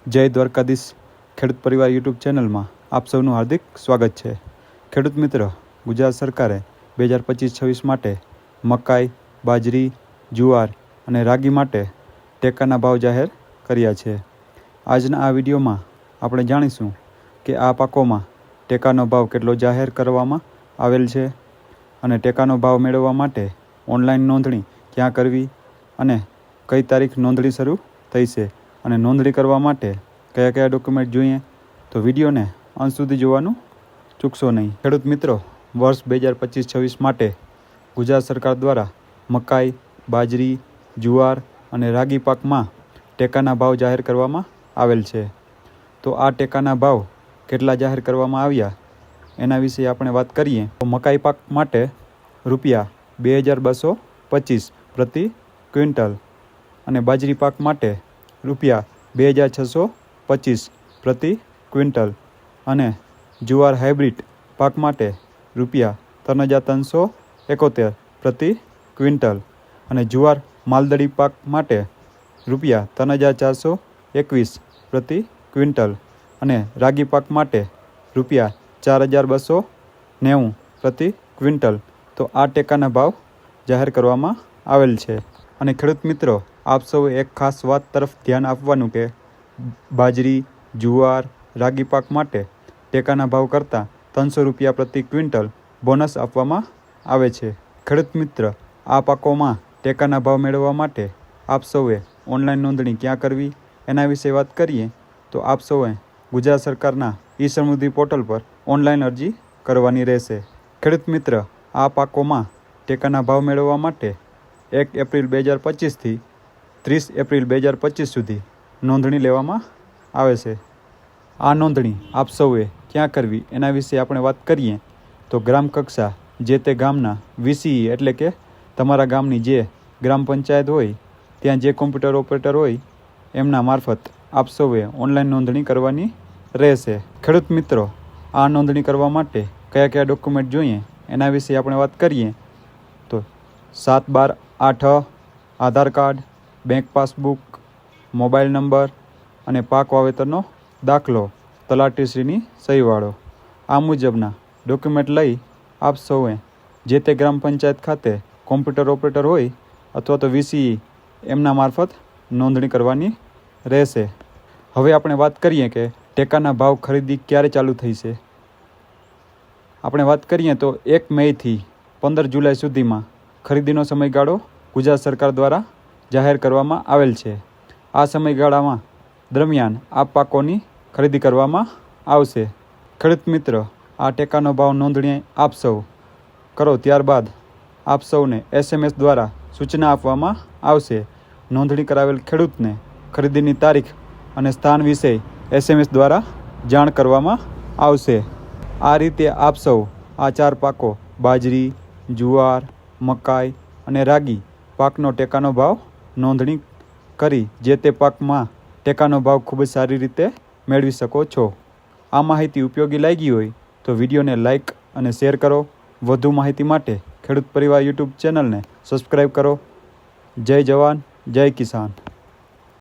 જય દ્વારકાધીશ ખેડૂત પરિવાર યુટ્યુબ ચેનલમાં આપ સૌનું હાર્દિક સ્વાગત છે। ખેડૂત મિત્ર, ગુજરાત સરકારે 2025-26 માટે મકાઈ, બાજરી, જુવાર અને રાગી માટે ટેકાના ભાવ જાહેર કર્યા છે। આજના આ વિડીયોમાં આપણે જાણીશું કે આ પાકોમાં ટેકાનો ભાવ કેટલો જાહેર કરવામાં આવેલ છે અને ટેકાનો ભાવ મેળવવા માટે ઓનલાઈન નોંધણી ક્યાં કરવી અને કઈ તારીખ નોંધણી શરૂ થઈ છે અને નોંધણી કરવા માટે કયા કયા ડોક્યુમેન્ટ જોઈએ, તો વિડીયોને અંત સુધી જોવાનું ચૂકશો નહીં। ખેડૂત મિત્રો, વર્ષ 2025-26 માટે ગુજરાત સરકાર દ્વારા મકાઈ, બાજરી, જુવાર અને રાગી પાકમાં ટેકાના ભાવ જાહેર કરવામાં આવેલ છે। તો આ ટેકાના ભાવ કેટલા જાહેર કરવામાં આવ્યા એના વિશે આપણે વાત કરીએ તો મકાઈ પાક માટે ₹2225 પ્રતિ ક્વિન્ટલ અને બાજરી પાક માટે ₹2625 પ્રતિ ક્વિન્ટલ અને જુવાર હાઇબ્રિડ પાક માટે ₹3371 પ્રતિ ક્વિન્ટલ અને જુવાર માલદડી પાક માટે ₹3421 પ્રતિ ક્વિન્ટલ અને રાગી પાક માટે ₹4290 પ્રતિ ક્વિન્ટલ તો આ ટેકાના ભાવ જાહેર કરવામાં આવેલ છે। અને ખેડૂત મિત્રો, આપ સૌએ એક ખાસ વાત તરફ ધ્યાન આપવાનું કે બાજરી, જુવાર, રાગી પાક માટે ટેકાના ભાવ કરતાં ₹300 પ્રતિ ક્વિન્ટલ બોનસ આપવામાં આવે છે। ખેડૂત મિત્ર, આ પાકોમાં ટેકાના ભાવ મેળવવા માટે આપ સૌએ ઓનલાઈન નોંધણી ક્યાં કરવી એના વિશે વાત કરીએ તો આપ સૌએ ગુજરાત સરકારના ઈ-સમૃદ્ધિ પોર્ટલ પર ઓનલાઈન અરજી કરવાની રહેશે। ખેડૂત મિત્ર, આ પાકોમાં ટેકાના ભાવ મેળવવા માટે 1 એપ્રિલ 2025થી 30 એપ્રિલ 2025 સુધી નોંધણી લેવામાં આવે છે। આ નોંધણી આપ સૌએ ક્યાં કરવી એના વિશે આપણે વાત કરીએ તો ગ્રામ કક્ષા જે તે ગામના વીસીઈ એટલે કે તમારા ગામની જે ગ્રામ પંચાયત હોય ત્યાં જે કોમ્પ્યુટર ઓપરેટર હોય એમના મારફત આપ સૌએ ઓનલાઈન નોંધણી કરવાની રહેશે। ખેડૂત મિત્રો, આ નોંધણી કરવા માટે કયા કયા ડોક્યુમેન્ટ જોઈએ એના વિશે આપણે વાત કરીએ તો 7/12/8 Aadhaar card, bank passbook, mobile number અને પાક વાવેતરનો દાખલો તલાટીશ્રીની સહીવાળો આ મુજબના ડોક્યુમેન્ટ લઈ આપ સૌએ જે તે ગ્રામ પંચાયત ખાતે કોમ્પ્યુટર ઓપરેટર હોય અથવા તો વીસીઈ એમના મારફત નોંધણી કરવાની રહેશે। હવે આપણે વાત કરીએ કે ટેકાના ભાવ ખરીદી ક્યારે ચાલુ થઈ છે। આપણે વાત કરીએ તો 1 મેથી 15 જુલાઈ સુધીમાં ખરીદીનો સમયગાળો ગુજરાત સરકાર દ્વારા જાહેર કરવામાં આવેલ છે। આ સમયગાળામાં દરમિયાન આ પાકોની ખરીદી કરવામાં આવશે। ખેડૂત મિત્ર, આ ટેકાનો ભાવ નોંધણી આપ સૌ કરો ત્યારબાદ આપ સૌને SMS દ્વારા સૂચના આપવામાં આવશે। નોંધણી કરાવેલ ખેડૂતને ખરીદીની તારીખ અને સ્થાન વિશે SMS દ્વારા જાણ કરવામાં આવશે। આ રીતે આપ સૌ આ 4 પાકો બાજરી, જુવાર, મકાઈ અને રાગી પાકનો ટેકાનો ભાવ નોંધણી કરી જે તે પાકમાં ટેકાનો ભાવ ખૂબ જ સારી રીતે મેળવી શકો છો। આ માહિતી ઉપયોગી લાગી હોય તો વિડીયોને લાઇક અને શેર કરો। વધુ માહિતી માટે ખેડૂત પરિવાર યુટ્યુબ ચેનલને સબસ્ક્રાઈબ કરો। જય જવાન, જય કિસાન।